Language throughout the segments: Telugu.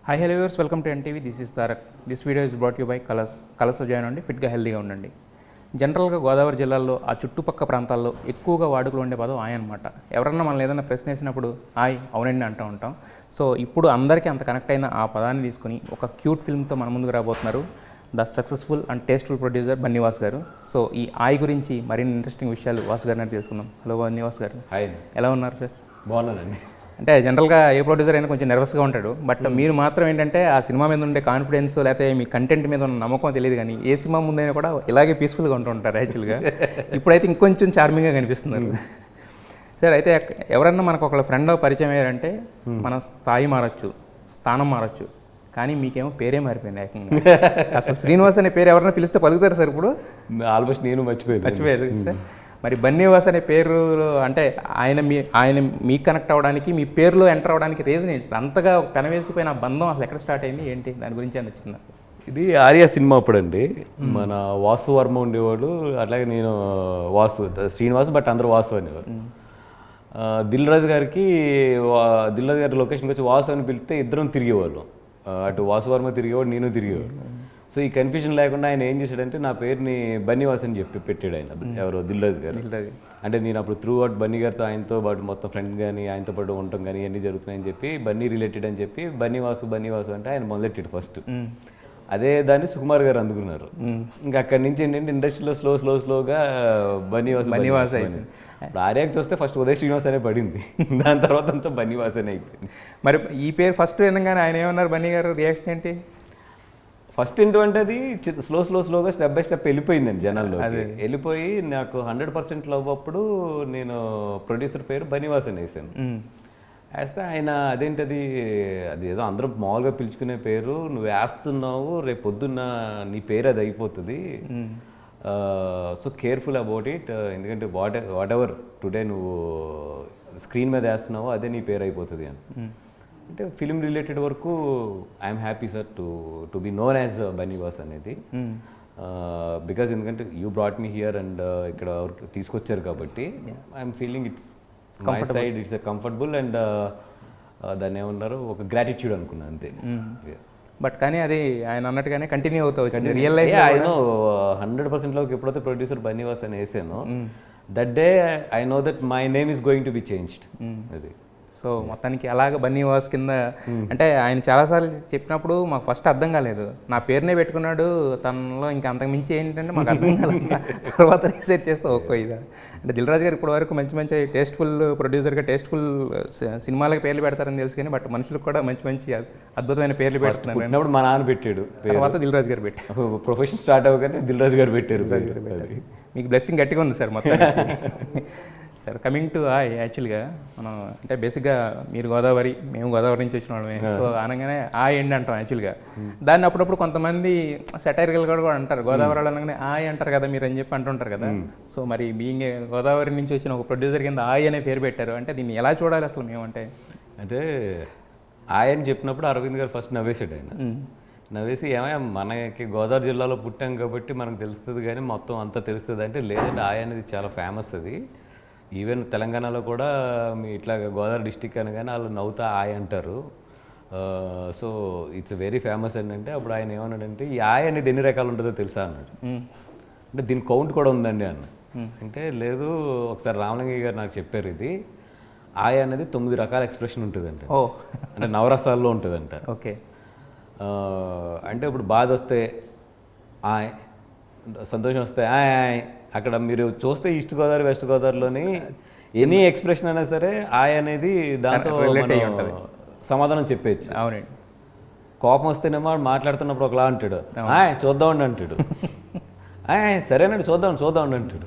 High hello viewers, welcome to NTV. This is Tarak. This video is brought you by colours join అండి. ఫిట్గా హెల్తీగా ఉండండి. జనరల్గా గోదావరి జిల్లాలో ఆ చుట్టుపక్క ప్రాంతాల్లో ఎక్కువగా వాడుకలో ఉండే పదం ఆయ్ అనమాట. ఎవరన్నా మనం ఏదైనా ప్రశ్న వేసినప్పుడు ఆయ్ అవునండి అంటూ ఉంటాం. సో ఇప్పుడు అందరికీ అంత కనెక్ట్ అయిన ఆ పదాన్ని తీసుకుని ఒక క్యూట్ ఫిల్మ్తో మన ముందుకు రాబోతున్నారు the successful and tasteful producer Bunny Vas గారు. సో ఈ ఆయ్ గురించి మరిన్ని ఇంట్రెస్టింగ్ విషయాలు వాసు గారిని అడిగి తెలుసుకుందాం. హలో బన్నీవాస్ గారు, హాయ్, ఎలా ఉన్నారు సార్? బాగున్నానండి. అంటే జనరల్గా ఏ ప్రొడ్యూసర్ అయినా కొంచెం నర్వస్గా ఉంటాడు, బట్ మీరు మాత్రం ఏంటంటే ఆ సినిమా మీద ఉండే కాన్ఫిడెన్స్ లేకపోతే మీ కంటెంట్ మీద ఉన్న నమ్మకం తెలియదు, కానీ ఏ సినిమా ముందైనా కూడా ఇలాగే పీస్ఫుల్గా ఉంటూ ఉంటారు యాక్చువల్గా. ఇప్పుడైతే ఇంకొంచెం చార్మింగ్గా కనిపిస్తున్నారు సార్. అయితే ఎవరన్నా మనకు ఒక ఫ్రెండ్ పరిచయం అయ్యారంటే మన స్థాయి మారచ్చు, స్థానం మారచ్చు, కానీ మీకేమో పేరే మారిపోయింది ఏకంగా. అసలు శ్రీనివాస్ అనే పేరు ఎవరైనా పిలిస్తే పలుకుతారు సార్? ఇప్పుడు ఆల్మోస్ట్ నేను మర్చిపోయారు సార్. మరి బన్నీవాస్ అనే పేరు అంటే ఆయన మీకు కనెక్ట్ అవ్వడానికి, మీ పేరులో ఎంటర్ అవ్వడానికి రీజన్ ఏంటి సార్? అంతగా పెనవేసిపోయిన బంధం అసలు ఎక్కడ స్టార్ట్ అయింది ఏంటి? దాని గురించి నచ్చింది నాకు. ఇది ఆర్య సినిమా అప్పుడండి. మన వాసు వర్మ ఉండేవాడు, అట్లాగే నేను వాసు, శ్రీనివాస్, బట్ అందరూ వాసు అనేవారు. దిల్ రాజు గారి లొకేషన్కి వచ్చి వాసు అని పిలిస్తే ఇద్దరం తిరిగేవాళ్ళం. అటు వాసు వర్మ తిరిగేవాడు, నేను తిరిగేవాడు. సో ఈ కన్ఫ్యూజన్ లేకుండా ఆయన ఏం చేశాడంటే నా పేరుని బన్నీవాస్ అని చెప్పి పెట్టాడు ఆయన. ఎవరో దిల్ రాజు గారు. అంటే నేను అప్పుడు త్రూ అవుట్ బన్నీ గారితో, ఆయనతో పాటు మొత్తం ఫ్రెండ్ కానీ ఆయనతో పాటు ఉండటం కానీ ఇవన్నీ జరుగుతున్నాయని చెప్పి బన్నీ రిలేటెడ్ అని చెప్పి బన్నీవాసు అంటే ఆయన మొదలెట్టాడు ఫస్ట్. అదే దాన్ని సుకుమార్ గారు అందుకున్నారు. ఇంకా అక్కడి నుంచి ఏంటంటే ఇండస్ట్రీలో స్లోగా బన్నీవాస్ అయిపోయింది. ఇప్పుడు ఆర్యాకి చూస్తే ఫస్ట్ ఉదయ్ శ్రీనివాస్ అనే పడింది, దాని తర్వాత అంతా బన్నీవాస్ అనే అయిపోయింది. మరి ఈ పేరు ఫస్ట్ వినగానే ఆయన ఏమన్నారు బన్నీ గారు? రియాక్షన్ ఏంటి? ఫస్ట్ ఏంటంటే అది స్లోగా స్టెప్ బై స్టెప్ వెళ్ళిపోయిందండి జనాల్లో. వెళ్ళిపోయి నాకు 100% లవ్ అప్పుడు నేను ప్రొడ్యూసర్ పేరు బన్నీవాస్ అని వేసాను. వేస్తే ఆయన అదేంటది, అది ఏదో అందరం మామూలుగా పిలుచుకునే పేరు, నువ్వు వేస్తున్నావు, రేపు పొద్దున్న నీ పేరు అది అయిపోతుంది, సో కేర్ఫుల్ అబౌట్ ఇట్, ఎందుకంటే వాట్ ఎవర్ టుడే నువ్వు స్క్రీన్ మీద వేస్తున్నావో అదే నీ పేరు అయిపోతుంది అని. అంటే ఫిలిం రిలేటెడ్ వరకు I'm happy sir to be known as Bunny Vas అనేది. బికాజ్ ఎందుకంటే you brought me here and ఇక్కడ తీసుకొచ్చారు కాబట్టి I'm feeling it's my side, it's a comfortable and దాన్ని ఏమన్నారు, ఒక గ్రాటిట్యూడ్ అనుకున్నాను అంతే. బట్ కానీ అది ఆయన అన్నట్టుగానే కంటిన్యూ అవుతా వచ్చింది రియల్ లైఫ్. ఐ నో 100%లోకి ఎప్పుడైతే ప్రొడ్యూసర్ బన్నీవాస్ అని వేసానో that day I know that my name is going to be changed. అది సో మొత్తానికి అలాగ బన్నీవాస్ కింద అంటే ఆయన చాలాసార్లు చెప్పినప్పుడు మాకు ఫస్ట్ అర్థం కాలేదు, నా పేరునే పెట్టుకున్నాడు తనలో, ఇంకా అంతకు మించి ఏంటంటే మాకు అర్థం కాలేదు. తర్వాత రీసెర్చ్ చేస్తే ఒక్కో ఇదా అంటే దిల్ రాజు గారు ఇప్పటి వరకు మంచి టేస్ట్ఫుల్ ప్రొడ్యూసర్గా టేస్ట్ఫుల్ సినిమాలకు పేర్లు పెడతారని తెలుసు, కానీ బట్ మనుషులకు కూడా మంచి అద్భుతమైన పేర్లు పెడుతున్నారు. మా నాన్న పెట్టాడు, తర్వాత దిల్ రాజు గారు పెట్టారు. ప్రొఫెషన్ స్టార్ట్ అవ్వగానే దిల్ రాజు గారు పెట్టారు. మీకు బ్లెస్సింగ్ గట్టిగా ఉంది సార్ మొత్తం. సార్ కమింగ్ టు యాక్చువల్గా మనం అంటే బేసిక్గా మీరు గోదావరి, మేము గోదావరి నుంచి వచ్చిన వాళ్ళమే. సో అనగానే ఎండ్ అంటాం యాక్చువల్గా. దాన్ని అప్పుడప్పుడు కొంతమంది సెటైరికల్ కూడా అంటారు, గోదావరి అనగానే అంటారు కదా మీరు అని చెప్పి అంటుంటారు కదా. సో మరి బీయింగ్ గోదావరి నుంచి వచ్చిన ఒక ప్రొడ్యూసర్ కింద అనే పేరు పెట్టారు, అంటే దీన్ని ఎలా చూడాలి అసలు మేమంటే? అంటే అని చెప్పినప్పుడు అరవింద్ గారు ఫస్ట్ నవ్వేశాడు. ఆయన నవ్వేసి ఏమయ్యా మనకి గోదావరి జిల్లాలో పుట్టాం కాబట్టి మనకు తెలుస్తుంది కానీ మొత్తం అంతా తెలుస్తుంది అంటే, లేదంటే అనేది చాలా ఫేమస్. అది ఈవెన్ తెలంగాణలో కూడా మీ ఇట్లా గోదావరి డిస్టిక్ అనగానే వాళ్ళు నవ్వుతా అంటారు. సో ఇట్స్ వెరీ ఫేమస్ అంటే అప్పుడు ఆయన ఏమన్నాడంటే, ఈ అనేది ఎన్ని రకాలు ఉంటుందో తెలుసా అన్నాడు. అంటే దీని కౌంట్ కూడా ఉందండి అన్న. అంటే లేదు, ఒకసారి రామలింగయ్య గారు నాకు చెప్పారు, ఇది అనేది 9 రకాల ఎక్స్ప్రెషన్ ఉంటుందంట, అంటే నవరసాల్లో ఉంటుందంట. ఓకే. అంటే ఇప్పుడు బాధ వస్తే సంతోషం వస్తే అక్కడ మీరు చూస్తే ఈస్ట్ గోదావరి వెస్ట్ గోదావరిలోని ఎనీ ఎక్స్ప్రెషన్ అయినా సరే అనేది దాంతో సమాధానం చెప్పేయచ్చు. అవునండి. కోపం వస్తేనేమో మాట్లాడుతున్నప్పుడు ఒకలా అంటాడు, చూద్దామండి అంటాడు, సరేనండి చూద్దామండి అంటాడు.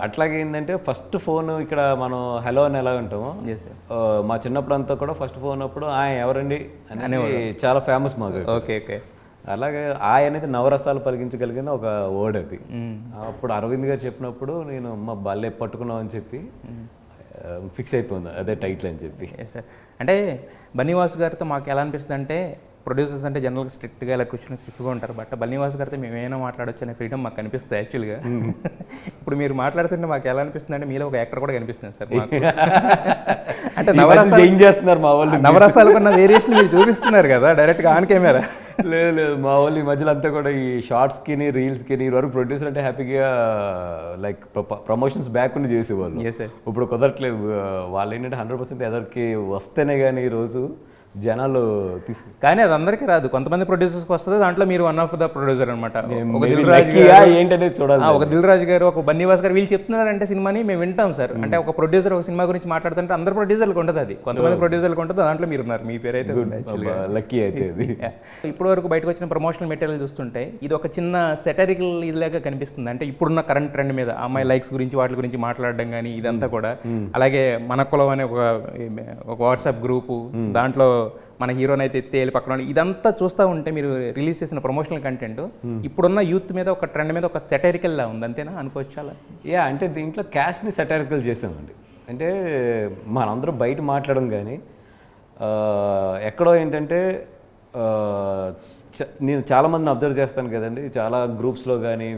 అట్లాగే ఏంటంటే ఫస్ట్ ఫోన్ ఇక్కడ మనం హలో అని ఎలా ఉంటాము, మా చిన్నప్పుడు అంతా కూడా ఫస్ట్ ఫోన్ అప్పుడు ఎవరండి అని చాలా ఫేమస్ మాకు. Okay okay. అలాగే అనేది నవరసాలు పలికించగలిగిన ఒక వర్డ్ అది. అప్పుడు అరవింద్ గారు చెప్పినప్పుడు నేను మా బల్లె పట్టుకున్నాం అని చెప్పి ఫిక్స్ అయిపోయింది, అదే టైటిల్ అని చెప్పి. సార్ అంటే బన్నీవాస్ గారితో మాకు ఎలా అనిపిస్తుంది అంటే ప్రొడ్యూసర్స్ అంటే జనరల్గా స్ట్రిక్ట్గా ఇలా కూర్చొని స్టిఫ్గా ఉంటారు, బట్ బన్నీవాస్ గారితో మేము ఏమైనా మాట్లాడొచ్చు అనే ఫ్రీడమ్ మాకు కనిపిస్తుంది యాక్చువల్గా. ఇప్పుడు మీరు మాట్లాడుతుంటే మాకు ఎలా అనిపిస్తుంది అంటే మీలో ఒక యాక్టర్ కూడా కనిపిస్తుంది సార్ మాకు. అంటే ఏం చేస్తున్నారు మా వాళ్ళు, నవరసాలు కొన్న వేరియేషన్ మీరు చూపిస్తున్నారు కదా డైరెక్ట్గా ఆన్ కెమెరా. లేదు లేదు, మా వాళ్ళు ఈ మధ్యలో అంతా కూడా ఈ షార్ట్స్కి రీల్స్కి వరకు ప్రొడ్యూసర్ అంటే హ్యాపీగా లైక్ ప్రమోషన్స్ బ్యాక్ ఉండి చేసేవాళ్ళు. ఇప్పుడు కుదరట్లేదు. వాళ్ళు ఏంటంటే 100% ఎదరికి వస్తేనే కానీ ఈరోజు జనాలు కానీ అది అందరికీ రాదు, కొంతమంది ప్రొడ్యూసర్స్కి వస్తుంది. దాంట్లో మీరు వన్ ఆఫ్ ద ప్రొడ్యూసర్ అనమాట. ఏంటనేది చూడాలి. ఒక దిల్ రాజు గారు, ఒక బన్నీవాస్ గారు వీళ్ళు చెప్తున్నారంటే సినిమాని మేము వింటాం సార్. అంటే ఒక ప్రొడ్యూసర్ ఒక సినిమా గురించి మాట్లాడుతుంటే అందరు ప్రొడ్యూసర్లకు ఉంటుంది, అది కొంతమంది ప్రొడ్యూసర్లకు ఉంటుంది. దాంట్లో మీరు ఉన్నారు, మీ పేరు అయితే లక్కీ అయితే. ఇప్పటి వరకు బయటకు వచ్చిన ప్రమోషనల్ మెటీరియల్ చూస్తుంటే ఇది ఒక చిన్న సెటరికల్ ఇదిలాగా కనిపిస్తుంది. అంటే ఇప్పుడున్న కరెంట్ ట్రెండ్ మీద అమ్మాయి లైక్స్ గురించి వాటి గురించి మాట్లాడడం కానీ ఇదంతా కూడా. అలాగే మన కులం అనే ఒక వాట్సాప్ గ్రూపు, దాంట్లో మన హీరోని అయితే ఎత్తేయాలి పక్కన, ఇదంతా చూస్తూ ఉంటే మీరు రిలీజ్ చేసిన ప్రమోషనల్ కంటెంట్ ఇప్పుడున్న యూత్ మీద ఒక ట్రెండ్ మీద ఒక సెటరికల్ లా ఉంది, అంతేనా అనుకోవచ్చు అలా? అంటే దీంట్లో క్యాష్ని సెటరికల్ చేసామండి. అంటే మనందరం బయట మాట్లాడడం కానీ ఎక్కడో ఏంటంటే నేను చాలామందిని అబ్జర్వ్ చేస్తాను కదండి, చాలా గ్రూప్స్లో కానీ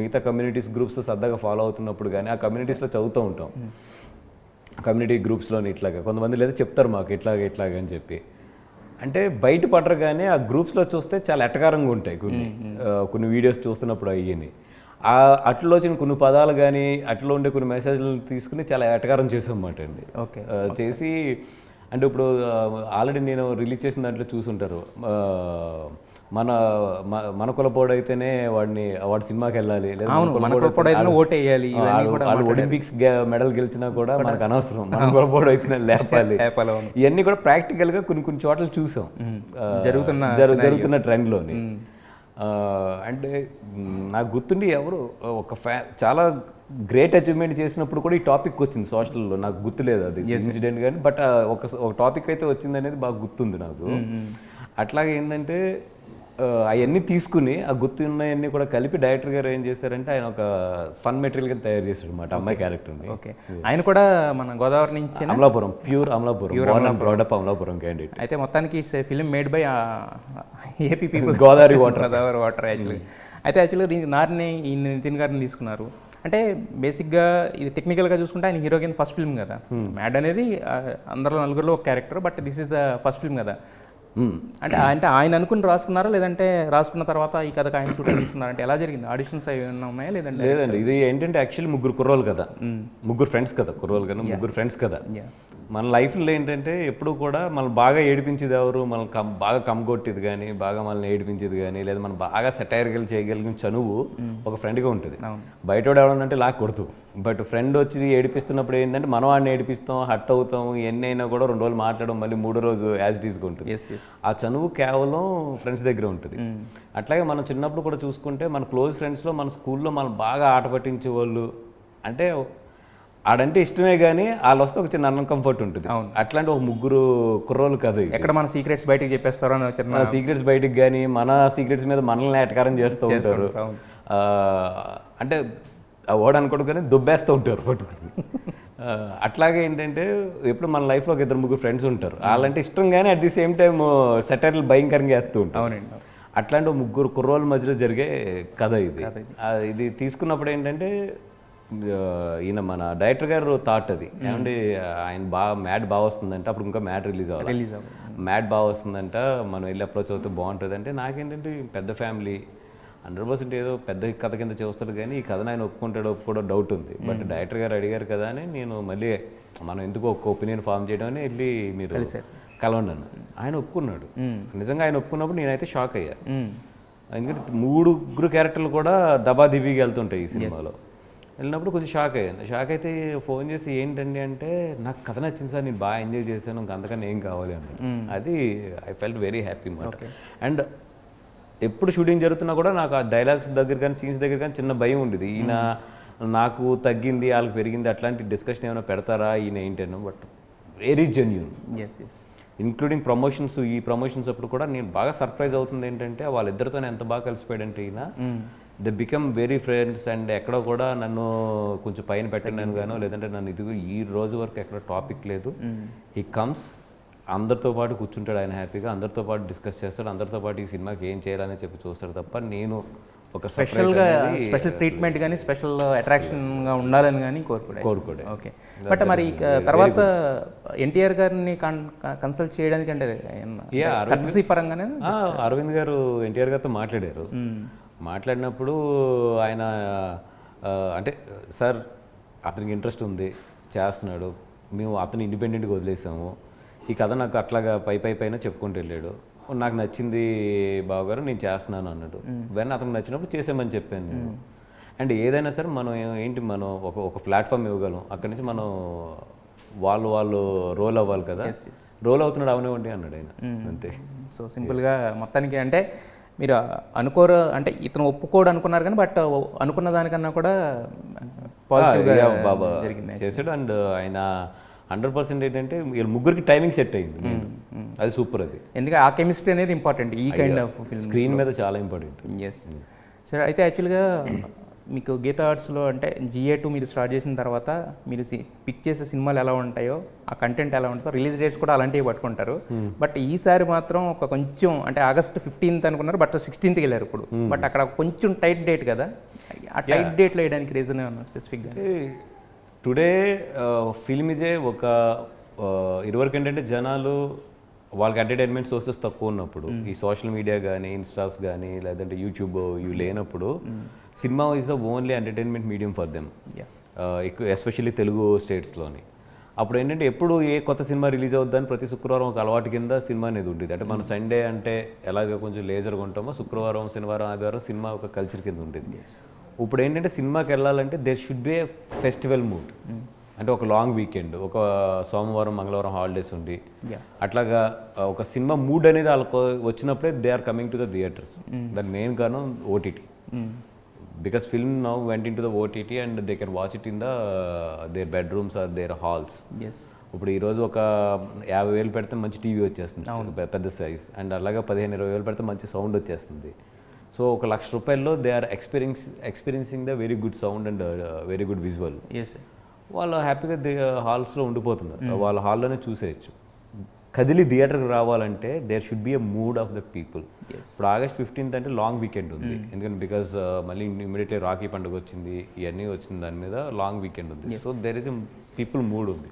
మిగతా కమ్యూనిటీస్ గ్రూప్స్ సరదాగా ఫాలో అవుతున్నప్పుడు కానీ ఆ కమ్యూనిటీస్లో చదువుతూ ఉంటాం. కమ్యూనిటీ గ్రూప్స్లోని ఇట్లాగా కొంతమంది లేదా చెప్తారు మాకు ఇట్లాగా అని చెప్పి. అంటే బయట పడరు కానీ ఆ గ్రూప్స్లో చూస్తే చాలా ఎటకారంగా ఉంటాయి కొన్ని వీడియోస్ చూస్తున్నప్పుడు అయ్యని. అట్లలో వచ్చిన కొన్ని పదాలు కానీ అట్లా ఉండే కొన్ని మెసేజ్లు తీసుకుని చాలా ఎటకారం చేసామన్నమాట అండి. చేసి అంటే ఇప్పుడు ఆల్రెడీ నేను రిలీజ్ చేసిన దాంట్లో చూసుంటారు, మన కులపోడు అయితేనే వాడి సినిమాకి వెళ్ళాలి, లేదా ఒలింపిక్స్ మెడల్ గెలిచినా కూడా మనకు అనవసరం, మన కులపోడు అయితేనే లేపాలి. ఇవన్నీ కూడా ప్రాక్టికల్గా కొన్ని చోట్ల చూసాం జరుగుతున్న ట్రెండ్లోని. అంటే నాకు గుర్తుండి ఎవరు ఒక చాలా గ్రేట్ అచీవ్మెంట్ చేసినప్పుడు కూడా ఈ టాపిక్ వచ్చింది సోషల్లో, నాకు గుర్తులేదు అది ఇన్సిడెంట్ కానీ, బట్ ఒక టాపిక్ అయితే వచ్చింది అనేది బాగా గుర్తుంది నాకు. అట్లాగే ఏంటంటే అవన్నీ తీసుకుని ఆ గుర్తున్నవన్నీ కూడా కలిపి డైరెక్టర్ గారు ఏం చేశారంటే ఆయన ఒక ఫన్ మెటీరియల్ గా తయారు చేశాడు అనమాట అమ్మాయి క్యారెక్టర్ని. ఆయన కూడా మన గోదావరి నుంచి అమలాపురం, ప్యూర్ అమలాపురం క్యాండిడేట్. అయితే మొత్తానికి it's a film made by AP people, Godavari water actually. అయితే యాక్చువల్గా దీనికి నారిని ఈ నితిన్ గారిని తీసుకున్నారు. అంటే బేసిక్గా ఇది టెక్నికల్గా చూసుకుంటే ఆయన హీరోకి ఫస్ట్ ఫిల్మ్ కదా, మ్యాడ్ అనేది అందరిలో నలుగురిలో ఒక character, but this is the first film కదా. అంటే ఆయన అనుకుని రాసుకున్నారా, లేదంటే రాసుకున్న తర్వాత ఈ కథకు ఆయన షూటింగ్ తీసుకున్నారా? అంటే ఎలా జరిగింది? ఆడిషన్స్ ఏమైనా ఉన్నాయా లేదంటే? లేదండి, ఇది ఏంటంటే యాక్చువల్లీ ముగ్గురు కుర్రోలు కదా, ముగ్గురు ఫ్రెండ్స్ కదా, కుర్రోలు కదా ముగ్గురు ఫ్రెండ్స్ కదా. మన లైఫ్లో ఏంటంటే ఎప్పుడు కూడా మనం బాగా ఏడిపించేది ఎవరు, మనం బాగా కమ్గొట్టేది కానీ, బాగా మనల్ని ఏడిపించేది కానీ, లేదా మనం బాగా సెటైర్గా చేయగలిగిన చనువు ఒక ఫ్రెండ్గా ఉంటుంది. బయట ఎవడనంటే లాక్ కొడుతూ, బట్ ఫ్రెండ్ వచ్చి ఏడిపిస్తున్నప్పుడు ఏంటంటే మనం వాడిని ఏడిపిస్తాం, హట్ అవుతాం, ఎన్ని అయినా కూడా 2 రోజులు మాట్లాడడం, మళ్ళీ 3వ రోజు యాజ్ ఇట్ ఈస్గా ఉంటుంది. ఆ చనువు కేవలం ఫ్రెండ్స్ దగ్గర ఉంటుంది. అట్లాగే మనం చిన్నప్పుడు కూడా చూసుకుంటే మన క్లోజ్ ఫ్రెండ్స్లో మన స్కూల్లో మనం బాగా ఆట పట్టించే వాళ్ళు అంటే ఆడంటే ఇష్టమే కానీ వాళ్ళు వస్తే ఒక చిన్న అన్కంఫర్ట్ ఉంటుంది. అట్లాంటి ఒక ముగ్గురు కుర్రోలు కదా, ఎక్కడ మన సీక్రెట్స్ బయటకు చెప్పేస్తారో మన సీక్రెట్స్ బయటకు కానీ మన సీక్రెట్స్ మీద మనల్ని ఎటకారం చేస్తూ ఉంటారు. అంటే ఓడ అనుకోడు కానీ దుబ్బేస్తూ ఉంటారు పట్టుకుని. అట్లాగే ఏంటంటే ఎప్పుడు మన లైఫ్లో ఒక 2-3 ఫ్రెండ్స్ ఉంటారు, వాళ్ళంటే ఇష్టం కానీ అట్ ది సేమ్ టైం సెటైర్లు భయంకరంగా వేస్తూ ఉంటారు. అట్లాంటి 3 కుర్రోళ్ళ మధ్యలో జరిగే కథ ఇది. ఇది తీసుకున్నప్పుడు ఏంటంటే ఈయన మన డైరెక్టర్ గారు థాట్ అది ఏమంటే ఆయన మ్యాడ్ బాగా వస్తుందంటే, అప్పుడు ఇంకా మ్యాడ్ రిలీజ్ అవ్వాలి, మ్యాడ్ బాగా వస్తుందంట, మనం వెళ్ళి అప్రోచ్ అవుతే బాగుంటుంది. అంటే నాకేంటంటే పెద్ద ఫ్యామిలీ 100% ఏదో పెద్ద కథ కింద చేస్తాడు కానీ ఈ కథను ఆయన ఒప్పుకోవడం డౌట్ ఉంది. బట్ డైరెక్టర్ గారు అడిగారు కదా అని నేను మళ్ళీ మనం ఎందుకు ఒక ఒపీనియన్ ఫామ్ చేయడం అని వెళ్ళి మీరు కలవండి అన్న. ఆయన ఒప్పుకున్నాడు. నిజంగా ఆయన ఒప్పుకున్నప్పుడు నేనైతే షాక్ అయ్యా, ఎందుకంటే 3 క్యారెక్టర్లు కూడా దబాదిబీగా వెళ్తుంటాయి ఈ సినిమాలో. వెళ్ళినప్పుడు కొంచెం షాక్ అయ్యాను. షాక్ అయితే ఫోన్ చేసి ఏంటండి అంటే నాకు కథ నచ్చింది సార్, నేను బాగా ఎంజాయ్ చేశాను, ఇంకా అంతకన్నా ఏం కావాలి అన్నాడు. అది ఐ ఫెల్ట్ వెరీ హ్యాపీ మాట. అండ్ ఎప్పుడు షూటింగ్ జరుగుతున్నా కూడా నాకు ఆ డైలాగ్స్ దగ్గర కానీ సీన్స్ దగ్గర కానీ చిన్న భయం ఉండేది, ఈయన నాకు తగ్గింది వాళ్ళకి పెరిగింది అట్లాంటి డిస్కషన్ ఏమైనా పెడతారా ఈయన ఏంటనో. But very genuine, including promotions. ఈ ప్రమోషన్స్ అప్పుడు కూడా నేను బాగా సర్ప్రైజ్ అవుతుంది ఏంటంటే వాళ్ళిద్దరితోనే ఎంత బాగా కలిసిపోయాడంటే ఈయన they become very friends. And ఎక్కడ కూడా నన్ను కొంచెం పైన పెట్టినాను గానో లేదంటే నన్ను ఇదిగో ఈ రోజు వరకు ఎక్కడ టాపిక్ లేదు. ఈ కమ్స్ అందరితో పాటు కూర్చుంటాడు ఆయన హ్యాపీగా, అందరితో పాటు డిస్కస్ చేస్తాడు, అందరితో పాటు ఈ సినిమాకి ఏం చేయాలని చెప్పి చూస్తాడు తప్ప నేను ఒక స్పెషల్గా స్పెషల్ ట్రీట్మెంట్ కానీ స్పెషల్ అట్రాక్షన్గా ఉండాలని కానీ కోరుకోడే. ఓకే, బట్ మరి తర్వాత ఎన్టీఆర్ గారిని కన్సల్ట్ చేయడానికి అంటే కర్టసీ పరంగానే అరవింద్ గారు ఎన్టీఆర్ గారితో మాట్లాడారు. మాట్లాడినప్పుడు ఆయన అంటే సార్ అతనికి ఇంట్రెస్ట్ ఉంది, చేస్తున్నాడు, మేము అతను ఇండిపెండెంట్గా వదిలేసాము, ఈ కథ నాకు అట్లాగా పైన చెప్పుకుంటూ వెళ్ళాడు, నాకు నచ్చింది బావగారు నేను చేస్తున్నాను అన్నాడు. వెన్ అతనికి నచ్చినప్పుడు చేసామని చెప్పాను నేను. అండ్ ఏదైనా సరే మనం ఏంటి మనం ఒక ప్లాట్ఫామ్ ఇవ్వగలం, అక్కడి నుంచి మనం వాళ్ళు రోల్ అవ్వాలి కదా, రోల్ అవుతున్నాడు అవనివ్వండి అన్నాడు ఆయన, అంతే. సో సింపుల్గా మొత్తానికి అంటే మీరు అనుకోరు అంటే ఇతను ఒప్పుకోడు అనుకున్నారు కానీ బట్ అనుకున్న దానికన్నా కూడా పాజిటివ్గా బాబా చేశాడు. అండ్ ఆయన 100% ఏంటంటే వీళ్ళ ముగ్గురికి టైమింగ్ సెట్ అయింది, అది సూపర్. అది ఎందుకంటే ఆ కెమిస్ట్రీ అనేది ఇంపార్టెంట్ ఈ కైండ్ ఆఫ్ ఫిల్మ్, స్క్రీన్ మీద చాలా ఇంపార్టెంట్. ఎస్ సరే, అయితే యాక్చువల్గా మీకు గీతా ఆర్ట్స్లో అంటే GA2 మీరు స్టార్ట్ చేసిన తర్వాత మీరు పిక్ చేసే సినిమాలు ఎలా ఉంటాయో, ఆ కంటెంట్ ఎలా ఉంటుందో, రిలీజ్ డేట్స్ కూడా అలాంటివి పట్టుకుంటారు. బట్ ఈసారి మాత్రం ఒక కొంచెం అంటే ఆగస్ట్ 15th అనుకున్నారు, బట్ 16th వెళ్ళారు ఇప్పుడు. బట్ అక్కడ కొంచెం టైట్ డేట్ కదా, ఆ టైట్ డేట్లో వేయడానికి రీజన్ ఏమన్నా స్పెసిఫిక్గా? టుడే ఫిల్మ్ ఇదే ఒక ఇదివరకు ఏంటంటే జనాలు వాళ్ళకి ఎంటర్టైన్మెంట్ సోర్సెస్ తక్కువ ఉన్నప్పుడు, ఈ సోషల్ మీడియా కానీ ఇన్స్టాస్ కానీ లేదంటే యూట్యూబ్ ఇవి లేనప్పుడు cinema is the only entertainment medium for them, especially Telugu స్టేట్స్లోని. అప్పుడు ఏంటంటే ఎప్పుడు ఏ కొత్త సినిమా రిలీజ్ అవుద్దని ప్రతి శుక్రవారం ఒక అలవాటు కింద సినిమా అనేది ఉండేది. అంటే మన సండే అంటే ఎలాగ కొంచెం లేజర్గా ఉంటామో, శుక్రవారం శనివారం ఆదివారం సినిమా ఒక కల్చర్ కింద ఉండేది. ఇప్పుడు ఏంటంటే సినిమాకి వెళ్ళాలంటే there should be a festival mood, అంటే ఒక లాంగ్ వీకెండ్, ఒక సోమవారం మంగళవారం హాలిడేస్ ఉండి అట్లాగా ఒక సినిమా మూడ్ అనేది వాళ్ళకు వచ్చినప్పుడే they are coming to the theatres. దాని మెయిన్ కారణం OTT, because film now went into the OTT and they can watch it in their bedrooms or their halls. Yes. ఇప్పుడు ఈరోజు ఒక 50,000 పెడితే మంచి టీవీ వచ్చేస్తుంది, పెద్ద సైజ్, అండ్ అలాగే 15,000-20,000 పెడితే మంచి సౌండ్ వచ్చేస్తుంది. సో ఒక ₹1,00,000 they are experiencing the very good sound and very good visual. వాళ్ళు హ్యాపీగా హాల్స్లో ఉండిపోతున్నారు, వాళ్ళ హాల్లోనే చూసేయచ్చు. కదిలి థియేటర్కి రావాలంటే there should be a mood of the people. ఇప్పుడు ఆగస్ట్ 15th అంటే లాంగ్ వీకెండ్ ఉంది, ఎందుకంటే బికాస్ మళ్ళీ ఇమీడియట్లీ రాఖీ పండుగ వచ్చింది, ఇవన్నీ వచ్చింది, దాని మీద లాంగ్ వీకెండ్ ఉంది. So there is a people mood ఉంది.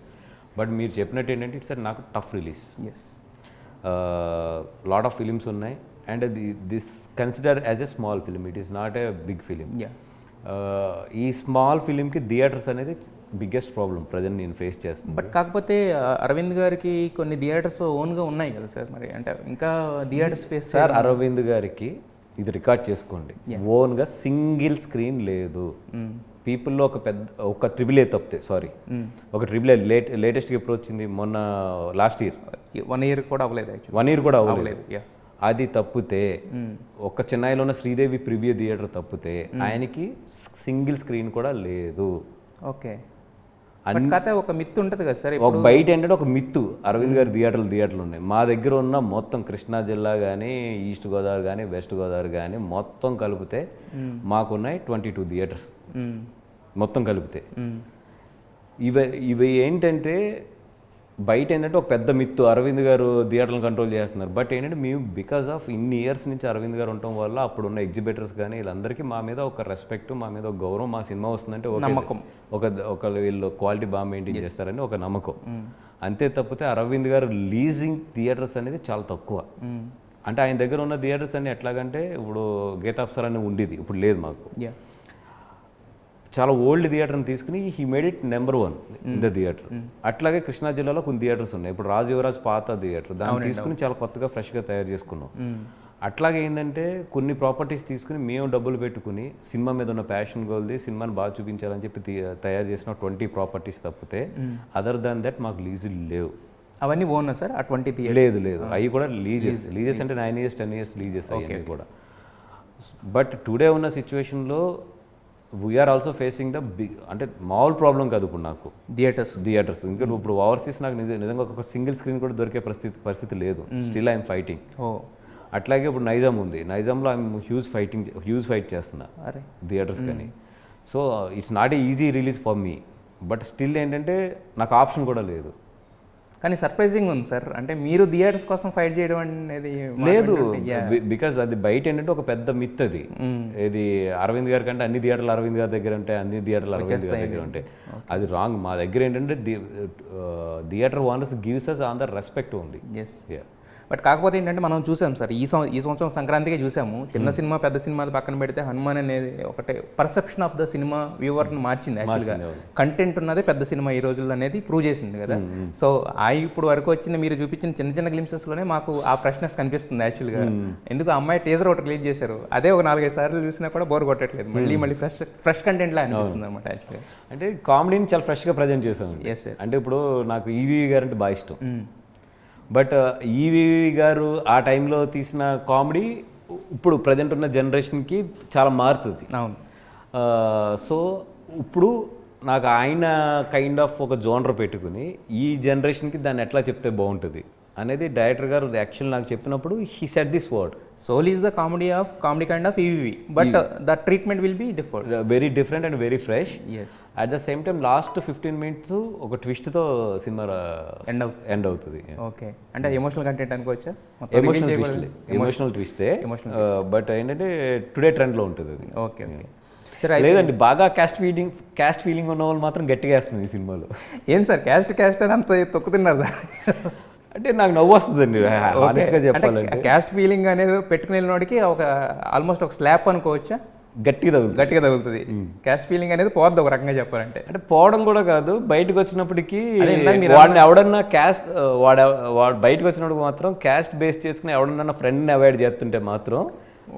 బట్ మీరు చెప్పినట్టు ఏంటంటే ఇట్స్ నాకు tough release, lot of films ఉన్నాయి, and this consider as a small film, it is not a big film. ఈ స్మాల్ ఫిలింకి థియేటర్స్ అనేది బిగ్గెస్ట్ ప్రాబ్లం ప్రజెంట్ నేను ఫేస్ చేస్తాను. బట్ కాకపోతే అరవింద్ గారికి కొన్ని థియేటర్స్ ఓన్గా ఉన్నాయి కదా సార్, మరి అంటే ఇంకా థియేటర్స్ ఫేస్ సార్ అరవింద్ గారికి ఇది రికార్డ్ చేసుకోండి, ఓన్గా సింగిల్ స్క్రీన్ లేదు. పీపుల్లో ఒక AAA తప్పితే, సారీ ఒక AAA లేటెస్ట్గా ఎప్పుడు వచ్చింది, మొన్న లాస్ట్ ఇయర్, 1 year కూడా అవ్వలేదు, 1 year కూడా అవ్వలేదు. అది తప్పితే ఒక చెన్నైలో ఉన్న శ్రీదేవి ప్రివ్యూ థియేటర్ తప్పితే ఆయనకి సింగిల్ స్క్రీన్ కూడా లేదు. ఓకే, ఒక మిత్ ఉంటుంది కదా సార్, ఒక బయట ఏంటంటే ఒక మిత్తు అరవింద్ గారి థియేటర్లు ఉన్నాయి. మా దగ్గర ఉన్న మొత్తం కృష్ణా జిల్లా కానీ, ఈస్ట్ గోదావరి కానీ, వెస్ట్ గోదావరి కానీ మొత్తం కలిపితే మాకున్నాయి 22 థియేటర్స్ మొత్తం కలిపితే. ఇవి ఏంటంటే బయట ఏంటంటే ఒక పెద్ద మిత్తు, అరవింద్ గారు థియేటర్లను కంట్రోల్ చేస్తున్నారు. బట్ ఏంటంటే మేము బికాస్ ఆఫ్ ఇన్ని ఇయర్స్ నుంచి అరవింద్ గారు ఉండటం వల్ల అప్పుడున్న ఎగ్జిబిటర్స్ కానీ వీళ్ళందరికీ మా మీద ఒక రెస్పెక్ట్, మా మీద ఒక గౌరవం, మా సినిమా వస్తుందంటే ఒక వీళ్ళు క్వాలిటీ బాగా మెయింటైన్ చేస్తారని ఒక నమ్మకం. అంతే తప్పితే అరవింద్ గారు లీజింగ్ థియేటర్స్ అనేది చాలా తక్కువ. అంటే ఆయన దగ్గర ఉన్న థియేటర్స్ అన్ని ఎట్లాగంటే ఇప్పుడు గీతాప్సర్ అని ఉండేది, ఇప్పుడు లేదు మాకు. చాలా ఓల్డ్ థియేటర్ని తీసుకుని he made it number 1 in the theatre. అట్లాగే కృష్ణా జిల్లాలో కొన్ని థియేటర్స్ ఉన్నాయి. ఇప్పుడు రాజు యువరాజ్ పాత థియేటర్, దాన్ని తీసుకుని చాలా కొత్తగా ఫ్రెష్గా తయారు చేసుకున్నాం. అట్లాగే ఏంటంటే కొన్ని ప్రాపర్టీస్ తీసుకుని మేము డబ్బులు పెట్టుకుని సినిమా మీద ఉన్న ప్యాషన్ కొలిది సినిమాని బాగా చూపించాలని చెప్పి తయారు చేసిన 20 ప్రాపర్టీస్ తప్పితే అదర్ దాన్ దట్ మాకు లీజులు లేవు. అవన్నీ ఓనా సార్? ఆ 20 లేదు అవి కూడా లీజెస్ అంటే 9 years 10 years లీజెస్ అవి కూడా. బట్ టుడే ఉన్న సిచ్యువేషన్లో we are also facing the big, అంటే మామూలు ప్రాబ్లం కాదు ఇప్పుడు నాకు థియేటర్స్. ఇంకా ఇప్పుడు ఓవర్సీస్ నాకు నిజంగా ఒక సింగిల్ స్క్రీన్ కూడా దొరికే పరిస్థితి లేదు. Still I'm fighting. అట్లాగే ఇప్పుడు నైజాం ఉంది, నైజాంలో ఐఎమ్ హ్యూజ్ ఫైట్ చేస్తున్నా థియేటర్స్ కానీ. So it's not a easy release for me, but still ఏంటంటే నాకు ఆప్షన్ కూడా లేదు. కానీ సర్ప్రైజింగ్ ఉంది సార్, అంటే మీరు థియేటర్స్ కోసం ఫైట్ చేయడం అనేది లేదు, బికాజ్ అది బయట ఏంటంటే ఒక పెద్ద మిత్ అది. ఇది అరవింద్ గారి కంటే అన్ని థియేటర్లు అరవింద్ గారి దగ్గర ఉంటాయి, అన్ని థియేటర్లు అరవింద్ గారి దగ్గర ఉంటాయి. అది రాంగ్. మా దగ్గర ఏంటంటే theatre owners gives us on the respect ఉంది. ఎస్, బట్ కాకపోతే ఏంటంటే మనం చూసాం సార్, ఈ సంవత్సరం సంక్రాంతికే చూసాము, చిన్న సినిమా పెద్ద సినిమాలు పక్కన పెడితే హనుమాన్ అనేది ఒకటే పర్సెప్షన్ ఆఫ్ ద సినిమా వ్యూవర్ని మార్చింది. యాక్చువల్గా కంటెంట్ ఉన్నదే పెద్ద సినిమా ఈ రోజుల్లో అనేది ప్రూవ్ చేసింది కదా. సో ఇప్పుడు వరకు వచ్చిన మీరు చూపించిన చిన్న చిన్న గ్లిమ్సెస్లోనే మాకు ఆ ఫ్రెష్నెస్ కనిపిస్తుంది యాక్చువల్గా. ఎందుకు అమ్మాయి టీజర్ ఒకటి రిలీజ్ చేశారు, అదే ఒక 4-5 సార్లు చూసినా కూడా బోర్ కొట్టట్లేదు, మళ్ళీ ఫ్రెష్ కంటెంట్లా అనిపిస్తుంది అనమాట యాక్చువల్గా. అంటే కామెడీని చాలా ఫ్రెష్గా ప్రజెంట్ చేసాం. Yes sir. అంటే ఇప్పుడు నాకు ఈవీ గారు అంటే బాగా ఇష్టం, బట్ ఈవీ గారు ఆ టైంలో తీసిన కామెడీ ఇప్పుడు ప్రజెంట్ ఉన్న జనరేషన్కి చాలా మారుతుంది. అవును. సో ఇప్పుడు నాకు ఆయన కైండ్ ఆఫ్ ఒక జోనర్ పెట్టుకుని ఈ జనరేషన్కి దాన్ని ఎట్లా చెప్తే బాగుంటుంది అనేది డైరెక్టర్ గారు యాక్చువల్ నాకు చెప్పినప్పుడు he set this word. Soul is the comedy kind of EV, but the treatment will be very different and very fresh. Yes. At the same time last 15 minutes ఒక ట్విస్ట్తో సినిమా ఎండ్ అవుతుంది. ఓకే, అంటే ఎమోషనల్ కంటెంట్ అనుకోవచ్చా? ఎమోషనల్ ట్విస్టే, బట్ ఏంటంటే టుడే ట్రెండ్లో ఉంటుంది అది. ఓకే ఓకే సరే. లేదండి, బాగా క్యాస్ట్ ఫీలింగ్ ఉన్న వాళ్ళు మాత్రం గట్టిగా వేస్తుంది ఈ సినిమాలో. ఏం సార్ క్యాస్ట్ అని అంత తొక్కుతున్నారు? అంటే నాకు నవ్వు వస్తుందండి హానెస్ట్గా చెప్పాలంటే. క్యాస్ట్ ఫీలింగ్ అనేది పెట్టుకుని వెళ్ళినోడికి ఒక ఆల్మోస్ట్ ఒక స్లాప్ అనుకోవచ్చా? గట్టిగా తగులుతుంది. క్యాస్ట్ ఫీలింగ్ అనేది పోద్ది ఒక రకంగా చెప్పాలంటే. అంటే పోవడం కూడా కాదు, బయటకు వచ్చినప్పటికీ వాడిని ఎవడన్నా వాడు బయటకు వచ్చినప్పుడు మాత్రం క్యాస్ట్ బేస్ చేసుకుని ఎవడన్నా ఫ్రెండ్ని అవాయిడ్ చేస్తుంటే మాత్రం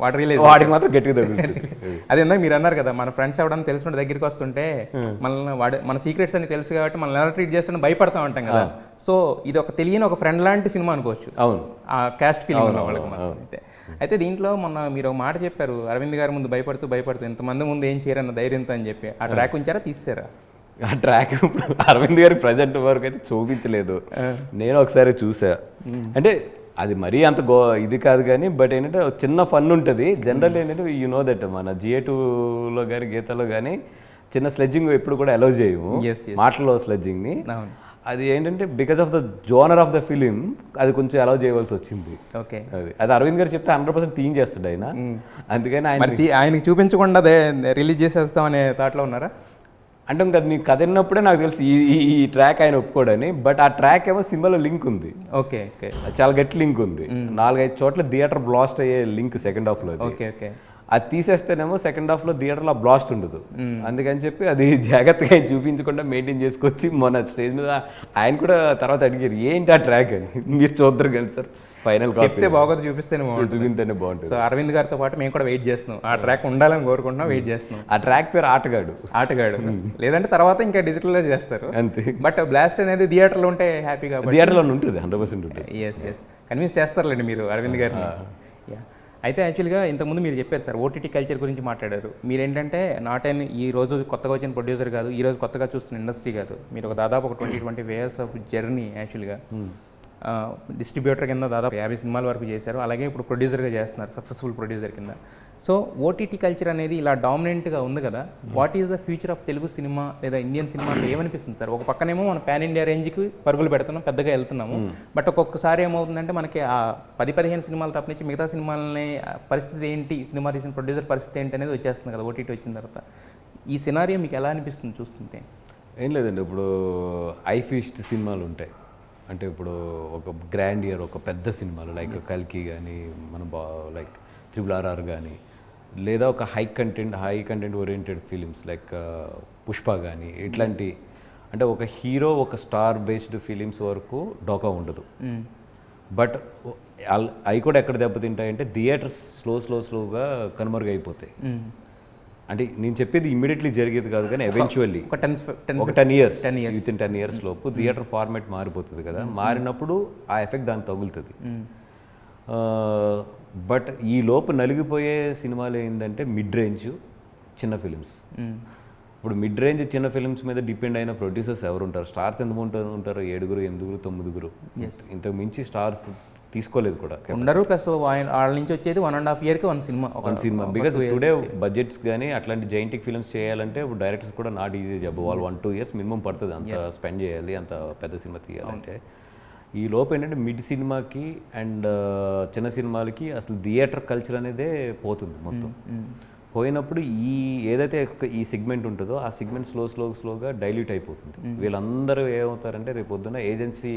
వాడికి మాత్రం గట్టిగా తగులుతుంది. అది ఇందాక మీరు అన్నారు కదా, మన ఫ్రెండ్స్ ఎవడన్నా తెలిసిన దగ్గరికి వస్తుంటే మనల్ని మన సీక్రెట్స్ అని తెలుసు కాబట్టి మనల్ని ఎలా ట్రీట్ చేస్తున్నా భయపడతా ఉంటాం కదా. సో ఇది ఒక తెలియని ఒక ఫ్రెండ్ లాంటి సినిమా అనుకోవచ్చు. అవును, ఆ క్యాస్ట్ ఫీలింగ్ ఉన్న వాళ్ళకి. అయితే దీంట్లో మొన్న మీరు ఒక మాట చెప్పారు, అరవింద్ గారి ముందు భయపడుతూ ఇంతమంది ముందు ఏం చేయరన్న ధైర్యంతో అని చెప్పి, ఆ ట్రాక్ ఉంచారా తీసారా? ఆ ట్రాక్ ఇప్పుడు అరవింద్ గారి ప్రజెంట్ వరకు అయితే చూపించలేదు, నేను ఒకసారి చూసా. అంటే అది మరీ అంత ఇది కాదు కానీ, బట్ ఏంటంటే చిన్న ఫన్ ఉంటుంది. జనరల్ ఏంటంటే యూ నో దట్ మన GA2లో కానీ గీతలో కానీ చిన్న స్లెడ్జింగ్ ఎప్పుడు కూడా అలౌ చేయము, మాటల్లో స్లెడ్జింగ్ని. అది ఏంటంటే because of the genre of the film అది కొంచెం అలౌ చేయవలసి వచ్చింది. ఓకే, అది అరవింద్ గారు చెప్తే 100% తీయించేస్తాడు ఆయన. అందుకని ఆయనకి చూపించకుండా రిలీజ్ చేసేస్తాం అనే థాట్లో ఉన్నారా? అంటే ఇంకా నీకు కథ విన్నప్పుడే నాకు తెలుసు ఈ ట్రాక్ ఆయన ఒప్పుకోడని. బట్ ఆ ట్రాక్ ఏమో సినిమాలో లింక్ ఉంది. ఓకే ఓకే, చాలా గట్టి లింక్ ఉంది. 4-5 చోట్ల థియేటర్ బ్లాస్ట్ అయ్యే లింక్ సెకండ్ హాఫ్లో. ఓకే ఓకే, అది తీసేస్తేనేమో సెకండ్ హాఫ్లో థియేటర్లో బ్లాస్ట్ ఉండదు. అందుకని చెప్పి అది జాగ్రత్తగా చూపించకుండా మెయింటైన్ చేసుకొచ్చి మొన్న స్టేజ్ మీద ఆయన కూడా తర్వాత అడిగారు ఏంటి ఆ ట్రాక్ అని. మీరు చూద్దరు కానీ సార్ ఫైనల్ చెప్తే బాగోదు, చూపిస్తేనే బాగుంటుంది. సో అరవింద్ గారితో పాటు మేము కూడా వెయిట్ చేస్తున్నాం, ఆ ట్రాక్ ఉండాలని కోరుకుంటున్నాం, వెయిట్ చేస్తున్నాం. ఆ ట్రాక్ పేరు ఆటగాడు. లేదంటే తర్వాత ఇంకా డిజిటల్లో చేస్తారు అంతే. బట్ బ్లాస్ట్ అనేది థియేటర్లో ఉంటే హ్యాపీగా థియేటర్లో ఉంటుంది, 100% ఉంటుంది. ఎస్, కన్విన్స్ చేస్తారులేండి మీరు అరవింద్ గారిని. అయితే యాక్చువల్గా ఇంతకుముందు మీరు చెప్పారు సార్, ఓటీటీ కల్చర్ గురించి మాట్లాడారు. మీరేంటంటే నాట్ అండ్ ఈ రోజు కొత్తగా వచ్చిన ప్రొడ్యూసర్ కాదు, ఈ రోజు కొత్తగా చూస్తున్న ఇండస్ట్రీ కాదు, మీరు ఒక దాదాపు ఒక 20 years ఆఫ్ జర్నీ యాక్చువల్గా. డిస్ట్రిబ్యూటర్ కింద దాదాపు 50 సినిమాల వరకు చేశారు, అలాగే ఇప్పుడు ప్రొడ్యూసర్గా చేస్తున్నారు, సక్సెస్ఫుల్ ప్రొడ్యూసర్ కింద. సో ఓటీటీ కల్చర్ అనేది ఇలా డామినెంట్గా ఉంది కదా, what is the future of Telugu cinema లేదా ఇండియన్ సినిమాలో ఏమనిపిస్తుంది సార్? ఒక పక్కనేమో మనం పాన్ ఇండియా రేంజ్కి పరుగులు పెడుతున్నాం, పెద్దగా వెళ్తున్నాము, బట్ ఒక్కొక్కసారి ఏమవుతుందంటే మనకి ఆ 10-15 సినిమాలు తప్పనించి మిగతా సినిమాలని పరిస్థితి ఏంటి, సినిమా తీసిన ప్రొడ్యూసర్ పరిస్థితి ఏంటి అనేది వచ్చేస్తుంది కదా ఓటీటీ వచ్చిన తర్వాత. ఈ సినారియో మీకు ఎలా అనిపిస్తుంది చూస్తుంటే? ఏం లేదండి, ఇప్పుడు ఐఫీస్ట్ సినిమాలు ఉంటాయి, అంటే ఇప్పుడు ఒక గ్రాండ్ ఇయర్ ఒక పెద్ద సినిమాలు లైక్ కల్కి కానీ మన లైక్ RRR కానీ, లేదా ఒక high content oriented films like Pushpa కానీ, ఇట్లాంటి అంటే ఒక హీరో ఒక స్టార్ బేస్డ్ ఫిలిమ్స్ వరకు డోకా ఉండదు. బట్ అవి కూడా ఎక్కడ దెబ్బతింటాయంటే థియేటర్స్ స్లోగా కనుమరుగైపోతాయి. అంటే నేను చెప్పేది ఇమ్మీడియట్లీ జరిగేది కాదు కానీ ఎవెన్చువల్లీ ఒక 10 years విత్ ఇన్ 10 years లోపు థియేటర్ ఫార్మాట్ మారిపోతుంది కదా. మారినప్పుడు ఆ ఎఫెక్ట్ దానికి తగులుతుంది. బట్ ఈ లోపు నలిగిపోయే సినిమాలు ఏంటంటే మిడ్ రేంజ్ చిన్న ఫిలిమ్స్. ఇప్పుడు మిడ్ రేంజ్ చిన్న ఫిలిమ్స్ మీద డిపెండ్ అయిన ప్రొడ్యూసర్స్ ఎవరు ఉంటారు? స్టార్స్ ఎంతమంది ఉంటారు? 7, 8, 9. ఇంతకు మించి స్టార్స్ తీసుకోలేదు కూడా ఉండరు. ప్లస్ వాళ్ళ నుంచి వచ్చేది 1.5 yearకి ఒక సినిమా. బికాజ్ టుడే బడ్జెట్స్ కానీ అట్లాంటి జైంటిక్ ఫిల్మ్స్ చేయాలంటే ఇప్పుడు డైరెక్టర్స్ కూడా నాట్ ఈజీ జాబ్. వాళ్ళు 1-2 years మినిమం పడుతుంది అంత స్పెండ్ చేయాలి, అంత పెద్ద సినిమా తీయాలంటే. ఈ లోపు ఏంటంటే మిడ్ సినిమాకి అండ్ చిన్న సినిమాలకి అసలు థియేటర్ కల్చర్ అనేదే పోతుంది మొత్తం. పోయినప్పుడు ఈ ఏదైతే ఈ సెగ్మెంట్ ఉంటుందో ఆ సెగ్మెంట్ స్లోగా డైల్యూట్ అయిపోతుంది. వీళ్ళందరూ ఏమవుతారంటే రేపు పొద్దున్న ఏజెన్సీ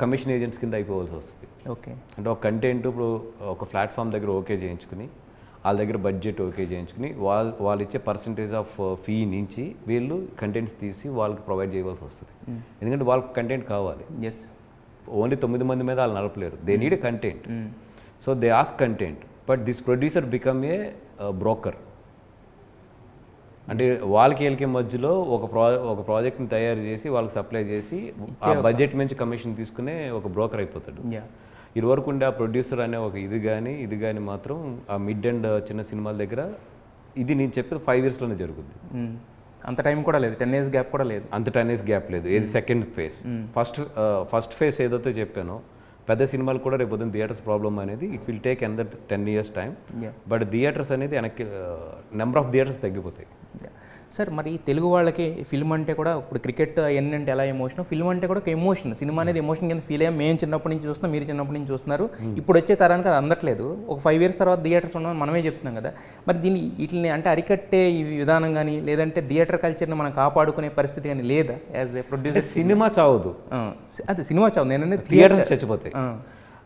కమిషన్ ఏజెంట్స్ కింద అయిపోవాల్సి వస్తుంది. ఓకే, అంటే ఒక కంటెంట్ ఇప్పుడు ఒక ప్లాట్ఫామ్ దగ్గర ఓకే చేయించుకుని వాళ్ళ దగ్గర బడ్జెట్ ఓకే చేయించుకుని వాళ్ళు ఇచ్చే పర్సంటేజ్ ఆఫ్ ఫీ నుంచి వీళ్ళు కంటెంట్స్ తీసి వాళ్ళకి ప్రొవైడ్ చేయవలసి వస్తుంది. ఎందుకంటే వాళ్ళకి కంటెంట్ కావాలి. ఎస్, ఓన్లీ 9 మంది మీద వాళ్ళు నడపలేరు. They need content. So they ask content, but this producer become a broker. అంటే వాళ్ళకి వీళ్ళకి మధ్యలో ఒక ప్రాజెక్ట్ని తయారు చేసి వాళ్ళకి సప్లై చేసి ఆ బడ్జెట్ నుంచి కమిషన్ తీసుకునే ఒక బ్రోకర్ అయిపోతాడు. ఇరువరకు ఉండే ఆ ప్రొడ్యూసర్ అనే ఒక ఇది కానీ మాత్రం ఆ మిడ్ అండ్ చిన్న సినిమాల దగ్గర ఇది నేను చెప్పేది 5 yearsలోనే జరుగుద్ది. అంత టైం కూడా లేదు, 10 years గ్యాప్ కూడా లేదు. అంత 10 years గ్యాప్ లేదు. ఏది సెకండ్ ఫేజ్. ఫస్ట్ ఫేజ్ ఏదైతే చెప్పానో పెద్ద సినిమాలు కూడా రేపు పొద్దున్న థియేటర్స్ ప్రాబ్లమ్ అనేది it will take another 10 years time. But theatres అనేది వెనక్కి నెంబర్ ఆఫ్ థియేటర్స్ తగ్గిపోతాయి. సార్, మరి తెలుగు వాళ్ళకి ఫిల్మ్ అంటే కూడా ఇప్పుడు క్రికెట్ అవన్నీ అంటే ఎలా ఎమోషన్, ఫిల్మ్ అంటే కూడా ఒక ఎమోషన్. సినిమా అనేది ఎమోషన్ కింద ఫీల్ అయ్యాం. మేము చిన్నప్పటి నుంచి చూస్తున్నాం, మీరు చిన్నప్పటి నుంచి చూస్తున్నారు. ఇప్పుడు వచ్చే తరానికి అది అందట్లేదు. ఒక 5 years తర్వాత థియేటర్స్ ఉన్నామని మనమే చెప్తున్నాం కదా. మరి దీన్ని వీటిని అంటే అరికట్టే ఈ విధానం కానీ లేదంటే థియేటర్ కల్చర్ని మనం కాపాడుకునే పరిస్థితి కానీ లేదా? యాజ్ ఏ ప్రొడ్యూసర్ సినిమా చావదు. అదే సినిమా చావదు, నేను థియేటర్స్ చచ్చిపోతాయి.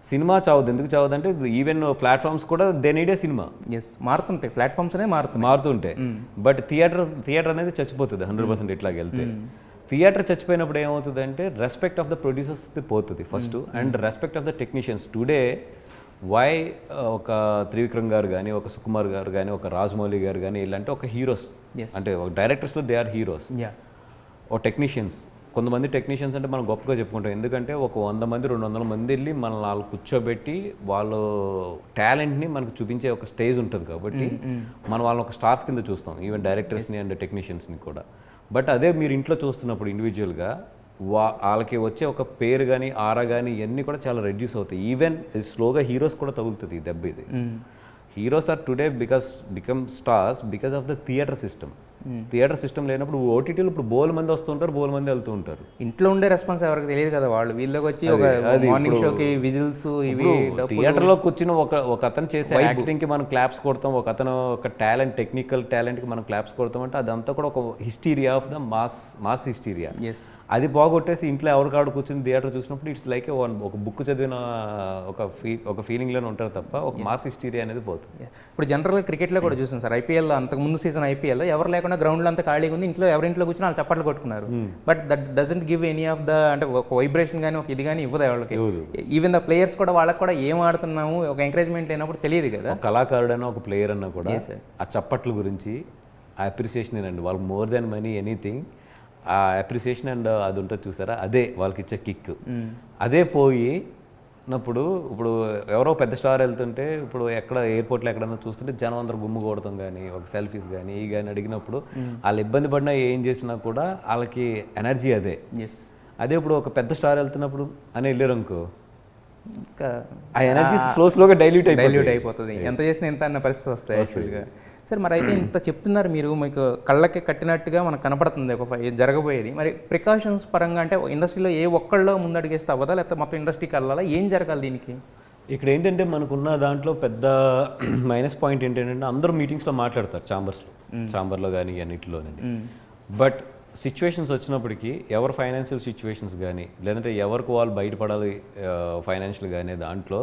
సినిమా చావదు. ఎందుకు చావదు అంటే ఈవెన్ ప్లాట్ఫామ్స్ కూడా they need a cinema. Yes, మారుతుంటాయి, ప్లాట్ఫామ్స్ అనేది మారుతుంటాయి. బట్ థియేటర్ అనేది చచ్చిపోతుంది 100% ఇట్లాగ వెళ్తే. థియేటర్ చచ్చిపోయినప్పుడు ఏమవుతుంది అంటే రెస్పెక్ట్ ఆఫ్ ద ప్రొడ్యూసర్స్ పోతుంది first, and respect of the technicians. Today why ఒక త్రివిక్రమ్ గారు కానీ, ఒక సుకుమార్ గారు కానీ, ఒక రాజమౌళి గారు కానీ ఇలాంటి ఒక హీరోస్, అంటే ఒక డైరెక్టర్స్లో దే ఆర్ హీరోస్. ఒక టెక్నీషియన్స్, కొంతమంది టెక్నీషియన్స్ అంటే మనం గొప్పగా చెప్పుకుంటాం. ఎందుకంటే ఒక 100 మంది 200 మంది వెళ్ళి మనల్ని వాళ్ళు కూర్చోబెట్టి వాళ్ళు టాలెంట్ని మనకు చూపించే ఒక స్టేజ్ ఉంటుంది. కాబట్టి మనం వాళ్ళని ఒక స్టార్స్ కింద చూస్తాం, ఈవెన్ డైరెక్టర్స్ని అండ్ టెక్నీషియన్స్ని కూడా. బట్ అదే మీరు ఇంట్లో చూస్తున్నప్పుడు ఇండివిజువల్గా వాళ్ళకి వచ్చే ఒక పేరు కానీ ఆరా కానీ ఇవన్నీ కూడా చాలా రెడ్యూస్ అవుతాయి. ఈవెన్ స్లోగా హీరోస్ కూడా తగులుతుంది ఈ దెబ్బ. ఇది heroes are today become stars because of the theatre system. Theatre system లేనప్పుడు ఓటీటీలు ఇప్పుడు బోల్ మంది వస్తుంటారు, బోల్ మంది వెళ్తూ ఉంటారు. ఇంట్లో ఉండే రెస్పాన్స్ ఎవరికి తెలియదు కదా. వాళ్ళు వీళ్ళకి వచ్చి ఒక మార్నింగ్ షోకి విజిల్స్ ఇవి థియేటర్లో కూర్చుని ఒక అతను చేసే యాక్టింగ్కి మనం క్లాప్స్ కొడతాం, ఒక అతను ఒక టాలెంట్ టెక్నికల్ టాలెంట్కి మనం క్లాప్స్ కొడతాం. అంటే అదంతా కూడా ఒక hysteria of the mass hysteria. అది బాగొట్టేసి ఇంట్లో ఎవరికాడు కూర్చుని థియేటర్ చూసినప్పుడు ఇట్స్ లైక్ ఒక బుక్ చదివిన ఒక ఫీలింగ్లోనే ఉంటారు తప్ప ఒక మాస్ హిస్టీరియా అనేది పోతుంది. ఇప్పుడు జనరల్గా క్రికెట్లో కూడా చూసాం సార్. ఐపీఎల్ అంతకు ముందు సీజన్ ఐపీఎల్ ఎవరు లేకుండా గ్రౌండ్లో అంతా ఖాళీగా ఉంది, ఇంట్లో ఎవరింట్లో కూర్చొని వాళ్ళు చప్పట్లు కొట్టుకున్నారు. But that doesn't give any of the అంటే ఒక వైబ్రేషన్ కానీ ఒక ఇది కానీ ఇవ్వదు వాళ్ళకి. ఈవెన్ ద ప్లేయర్స్ కూడా వాళ్ళకి కూడా ఏం ఆడుతున్నాము ఒక ఎంకరేజ్మెంట్ లేనప్పుడు తెలియదు కదా. కళాకారుడు అన్న ఒక ప్లేయర్ అన్నా కూడా ఆ చప్పట్ల గురించి ఆ అప్రిసియేషన్ అండి వాళ్ళకి మోర్ దాన్ మనీ ఎనీథింగ్. ఆ అప్రిసియేషన్ అండ్ అది ఉంటుంది చూసారా, అదే వాళ్ళకి ఇచ్చే కిక్. అదే పోయినప్పుడు ఇప్పుడు ఎవరో పెద్ద స్టార్ వెళ్తుంటే ఇప్పుడు ఎక్కడ ఎయిర్పోర్ట్లో ఎక్కడన్నా చూస్తుంటే జనం అందరూ గుమ్ము కొడతాం కానీ ఒక సెల్ఫీస్ కానీ ఈ కానీ అడిగినప్పుడు వాళ్ళు ఇబ్బంది పడినా ఏం చేసినా కూడా వాళ్ళకి ఎనర్జీ అదే. అదే ఇప్పుడు ఒక పెద్ద స్టార్ వెళ్తున్నప్పుడు అని వెళ్ళారు అనుకో, ఆ ఎనర్జీ స్లోగా డైల్యూట్ అయిపోతుంది. ఎంత చేసినా ఎంత అన్న పరిస్థితి వస్తాయి యాక్చువల్గా. సార్, మరి అయితే ఇంత చెప్తున్నారు మీరు, మీకు కళ్ళకి కట్టినట్టుగా మనకు కనపడుతుంది ఒక జరగబోయేది. మరి ప్రికాషన్స్ పరంగా అంటే ఇండస్ట్రీలో ఏ ఒక్కళ్ళో ముందడిగేస్తే అవ్వదా, లేకపోతే మొత్తం ఇండస్ట్రీకి వెళ్ళాలా, ఏం జరగాలి దీనికి? ఇక్కడ ఏంటంటే మనకున్న దాంట్లో పెద్ద మైనస్ పాయింట్ ఏంటంటే అందరూ మీటింగ్స్లో మాట్లాడతారు, ఛాంబర్లో కానీ అన్నిటిలోనండి. బట్ సిచ్యువేషన్స్ వచ్చినప్పటికీ ఎవరు ఫైనాన్షియల్ సిచ్యువేషన్స్ కానీ లేదంటే ఎవరికి వాళ్ళు బయటపడాలి ఫైనాన్షియల్ కానీ దాంట్లో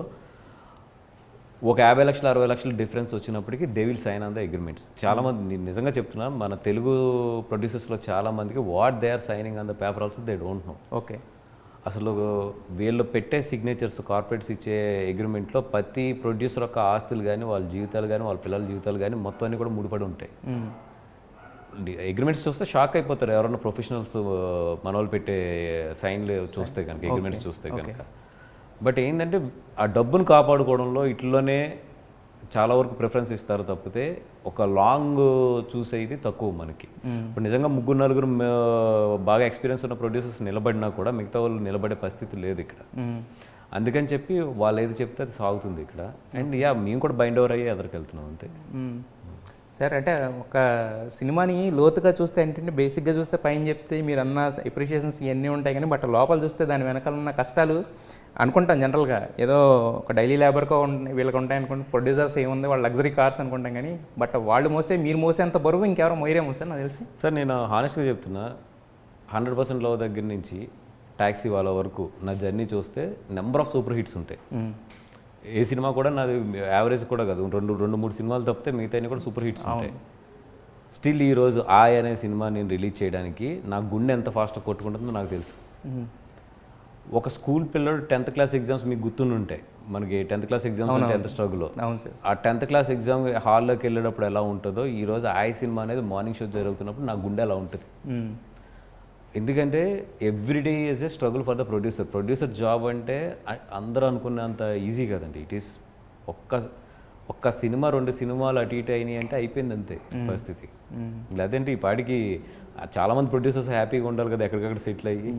ఒక 50 లక్షలు 60 లక్షలు డిఫరెన్స్ వచ్చినప్పటికీ they will sign on the agreements. చాలామంది నేను నిజంగా చెప్తున్నాను, మన తెలుగు ప్రొడ్యూసర్స్లో చాలామందికి what they are signing on the paper also they don't know. Okay, అసలు వీళ్ళు పెట్టే సిగ్నేచర్స్ కార్పొరేట్స్ ఇచ్చే అగ్రిమెంట్లో ప్రతి ప్రొడ్యూసర్ యొక్క ఆస్తులు కానీ వాళ్ళ జీవితాలు కానీ వాళ్ళ పిల్లల జీవితాలు కానీ మొత్తం అన్ని కూడా ముడిపడి ఉంటాయి. అగ్రిమెంట్స్ చూస్తే షాక్ అయిపోతారు ఎవరన్నా ప్రొఫెషనల్స్ మన వాళ్ళు పెట్టే సైన్లు చూస్తే కనుక, అగ్రిమెంట్స్ చూస్తే కనుక. బట్ ఏంటంటే ఆ డబ్బును కాపాడుకోవడంలో ఇట్లోనే చాలా వరకు ప్రిఫరెన్స్ ఇస్తారు తప్పితే ఒక లాంగ్ చూసేది తక్కువ మనకి. ఇప్పుడు నిజంగా 3-4 బాగా ఎక్స్పీరియన్స్ ఉన్న ప్రొడ్యూసర్స్ నిలబడినా కూడా మిగతా వాళ్ళు నిలబడే పరిస్థితి లేదు ఇక్కడ. అందుకని చెప్పి వాళ్ళు ఏది చెప్తే అది సాగుతుంది ఇక్కడ. అండ్ మేము కూడా బైండ్ ఓవర్ అయ్యి ఎదరికి వెళ్తున్నాం అంతే. సార్ అంటే ఒక సినిమాని లోతుగా చూస్తే ఏంటంటే బేసిక్గా చూస్తే పైన చెప్తే మీరు అన్న ఎప్రిషియేషన్స్ ఇవన్నీ ఉంటాయి కానీ బట్ లోపల చూస్తే దాని వెనకాల ఉన్న కష్టాలు అనుకుంటాం జనరల్గా ఏదో ఒక డైలీ లేబర్కో వీళ్ళకి ఉంటాయి అనుకుంటే ప్రొడ్యూసర్స్ ఏముంది వాళ్ళ లగ్జరీ కార్స్ అనుకుంటాం కానీ బట్ వాళ్ళు మోస్తే మీరు మోసేంత బరువు ఇంకెవరో మోయరేమో సార్ నాకు తెలిసి. సార్ నేను హానెస్ట్గా చెప్తున్నా 100% లవ్ దగ్గర నుంచి ట్యాక్సీ వాళ్ళ వరకు నా జర్నీ చూస్తే నెంబర్ ఆఫ్ సూపర్ హిట్స్ ఉంటాయి. ఏ సినిమా కూడా నాది యావరేజ్ కూడా కాదు, రెండు మూడు సినిమాలు తప్పితే మిగతా కూడా సూపర్ హిట్స్ ఉంటాయి. స్టిల్ ఈరోజు ఆయ్ అనే సినిమా నేను రిలీజ్ చేయడానికి నా గుండె ఎంత ఫాస్ట్గా కొట్టుకుంటుందో నాకు తెలుసు. ఒక స్కూల్ పిల్లడు 10th క్లాస్ ఎగ్జామ్స్ మీకు గుర్తుండుంటాయి, మనకి 10th క్లాస్ ఎగ్జామ్స్ అంటే ఎంత స్ట్రగుల్. ఆ 10th క్లాస్ ఎగ్జామ్ హాల్లోకి వెళ్ళేటప్పుడు ఎలా ఉంటుందో ఈరోజు ఆయ్ సినిమా అనేది మార్నింగ్ షో జరుగుతున్నప్పుడు నా గుండె అలా ఉంటుంది. ఎందుకంటే everyday is a struggle for the producer job అంటే అందరూ అనుకున్నంత ఈజీ కదండి. ఇట్ ఈస్ ఒక్క సినిమా 2 సినిమాలు అటు ఇటు అయినాయి అంటే అయిపోయింది అంతే పరిస్థితి. లేదంటే ఈ పాటికి చాలామంది ప్రొడ్యూసర్స్ హ్యాపీగా ఉండాలి కదా ఎక్కడికక్కడ సెటిల్ అయ్యి.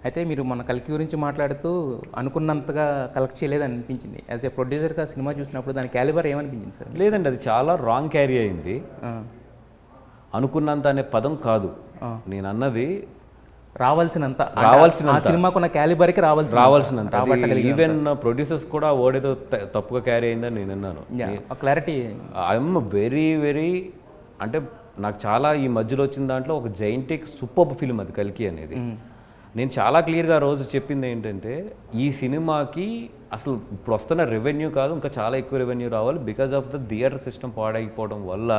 అయితే మీరు మన కల్కి గురించి మాట్లాడుతూ అనుకున్నంతగా కలెక్ట్ చేయలేదని అనిపించింది. యాజ్ ఏ ప్రొడ్యూసర్గా సినిమా చూసినప్పుడు దాని క్యాలిబర్ ఏమనిపించింది సార్? లేదండి, అది చాలా రాంగ్ క్యారీ అయింది. అనుకున్నంత అనే పదం కాదు నేను అన్నది, రావాల్సినంత సినిమాకున్న క్యాలిబర్కి రావాల్సినంత. ఈవెన్ ప్రొడ్యూసర్స్ కూడా ఓడేదో తప్పుగా క్యారీ అయిందని నేను అన్నాను. క్లారిటీ ఐఎమ్ వెరీ వెరీ అంటే నాకు చాలా ఈ మధ్యలో వచ్చిన దాంట్లో ఒక జైంటిక్ సూపర్ ఫిల్మ్ అది కల్కి అనేది. నేను చాలా క్లియర్గా రోజు చెప్పింది ఏంటంటే ఈ సినిమాకి అసలు ఇప్పుడు వస్తున్న రెవెన్యూ కాదు, ఇంకా చాలా ఎక్కువ రెవెన్యూ రావాలి. Because of the theatre system పాడైపోవడం వల్ల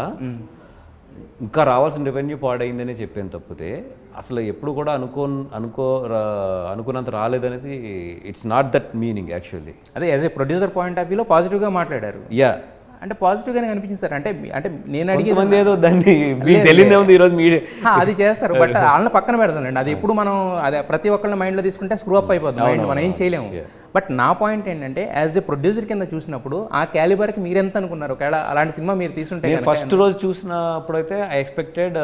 ఇంకా రావాల్సిన రెవెన్యూ పాడైందనే చెప్పాను తప్పితే అసలు ఎప్పుడు కూడా అనుకున్నంత రాలేదనేది it's not that meaning actually. అదే as a producer point of వ్యూలో పాజిటివ్గా మాట్లాడారు. యా అంటే పాజిటివ్గానే అనిపించింది సార్. అంటే నేను అడిగేది ఏదో దాన్ని తెలియదే ఉంది ఈరోజు మీడియా అది చేస్తారు బట్ వాళ్ళని పక్కన పెడతానండి. అది ఎప్పుడు మనం అదే ప్రతి ఒక్కళ్ళ మైండ్లో తీసుకుంటే స్క్రూ అప్ అయిపోతుంది మైండ్, మనం ఏం చేయలేము. బట్ నా పాయింట్ ఏంటంటే యాజ్ ఏ ప్రొడ్యూసర్ కింద చూసినప్పుడు ఆ క్యాలిబర్కి మీరు ఎంత అనుకున్నారు? ఒకవేళ అలాంటి సినిమా మీరు తీసుంటే ఫస్ట్ రోజు చూసినప్పుడు అయితే ఐ ఎక్స్పెక్టెడ్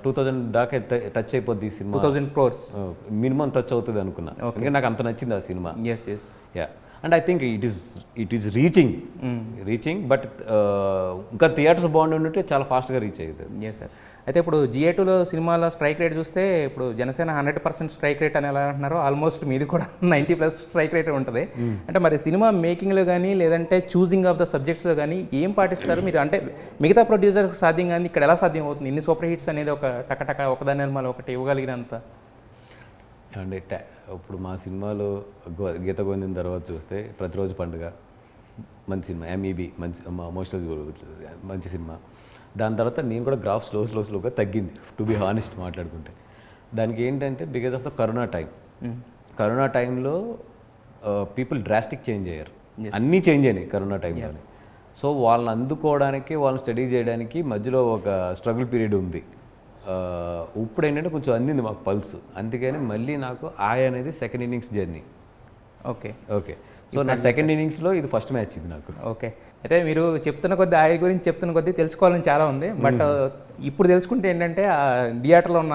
2000 దాకా టచ్ అయిపోద్ది ఈ సినిమా, 2000 crores మినిమం టచ్ అవుతుంది అనుకున్నా. ఎందుకంటే నాకు అంత నచ్చింది ఆ సినిమా. Yeah and I think it is reaching but ఇంకా థియేటర్స్ బాగుండి చాలా ఫాస్ట్గా రీచ్ అయ్యింది. Yes sir. అయితే ఇప్పుడు GA2లో సినిమాల స్ట్రైక్ రేట్ చూస్తే ఇప్పుడు జనసేన 100% స్ట్రైక్ రేట్ అని ఎలా అంటున్నారో ఆల్మోస్ట్ మీది కూడా 90+ స్ట్రైక్ రేట్ ఉంటుంది. అంటే మరి సినిమా మేకింగ్లో కానీ లేదంటే చూసింగ్ ఆఫ్ ద సబ్జెక్ట్స్లో కానీ ఏం పాటిస్తారు మీరు? అంటే మిగతా ప్రొడ్యూసర్స్కి సాధ్యం కానీ ఇక్కడ ఎలా సాధ్యం అవుతుంది? ఇన్ని సూపర్ హిట్స్ అనేది ఒక టకటక ఒకదాని నిర్మాలు ఒకటి ఇవ్వగలిగినంత. అంటే ఇప్పుడు మా సినిమాలో గీత గొందిన తర్వాత చూస్తే ప్రతిరోజు పండుగ మంచి సినిమా, MEB మంచి మోస్టల్ మంచి సినిమా. దాని తర్వాత నేను కూడా గ్రాఫ్ స్లోగా తగ్గింది టు బి హానెస్ట్ మాట్లాడుకుంటే. దానికి ఏంటంటే బికాజ్ ఆఫ్ ద కరోనా టైంలో పీపుల్ డ్రాస్టిక్ చేంజ్ అయ్యారు, అన్నీ చేంజ్ అయినాయి కరోనా టైంలోనే. సో వాళ్ళని అందుకోవడానికి వాళ్ళని స్టడీ చేయడానికి మధ్యలో ఒక స్ట్రగుల్ పీరియడ్ ఉంది. ఇప్పుడు ఏంటంటే కొంచెం అందింది మాకు పల్స్, అందుకని మళ్ళీ నాకు ఆయ్ అనేది second innings journey. Okay so నా సెకండ్ ఇన్నింగ్స్లో ఇది ఫస్ట్ మ్యాచ్ ఇది నాకు. ఓకే. అయితే మీరు చెప్తున్న కొద్దీ ఆయ్ గురించి చెప్తున్న కొద్దీ తెలుసుకోవాలని చాలా ఉంది. బట్ ఇప్పుడు తెలుసుకుంటే ఏంటంటే ఆ థియేటర్లో ఉన్న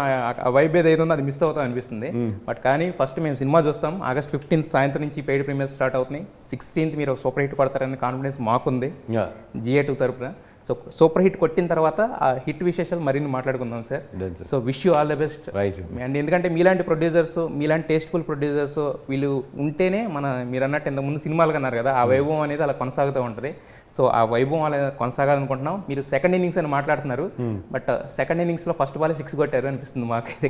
వైబ్ ఏదైతే ఉందో అది మిస్ అవుతాం అనిపిస్తుంది. బట్ కానీ ఫస్ట్ మేము సినిమా చూస్తాం. August 15th సాయంత్రం నుంచి పెయిడ్ ప్రీమియర్ స్టార్ట్ అవుతున్నాయి. 16th మీరు సూపర్ హిట్ కొడతారని కాన్ఫిడెన్స్ మాకుంది GA2 తరపున. సో సూపర్ హిట్ కొట్టిన తర్వాత ఆ హిట్ విశేషాలు మరిన్ని మాట్లాడుకుందాం sir. So wish you all the best. And ఎందుకంటే మీలాంటి ప్రొడ్యూసర్స్, మీలాంటి టేస్ట్ఫుల్ ప్రొడ్యూసర్స్ వీళ్ళు ఉంటేనే మీరు అన్నట్టు ఇంతకుముందు సినిమాలు కన్నారు కదా, ఆ వైభవం అనేది అలా కొనసాగుతూ ఉంటుంది. సో ఆ వైభవం అలా కొనసాగాలనుకుంటున్నాం. మీరు సెకండ్ ఇన్నింగ్స్ అని మాట్లాడుతున్నారు, బట్ సెకండ్ ఇన్నింగ్స్లో ఫస్ట్ బాల్ 6 కొట్టారు అనిపిస్తుంది మాకైతే.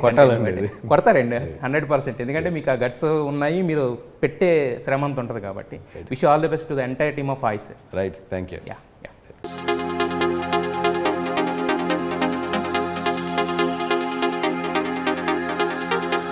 కొడతారండి 100%, ఎందుకంటే మీకు ఆ గట్స్ ఉన్నాయి, మీరు పెట్టే శ్రమ అంత ఉంటుంది కాబట్టి. Wish you all the best to the entire team of Aay sir. Right, thank you. Yeah.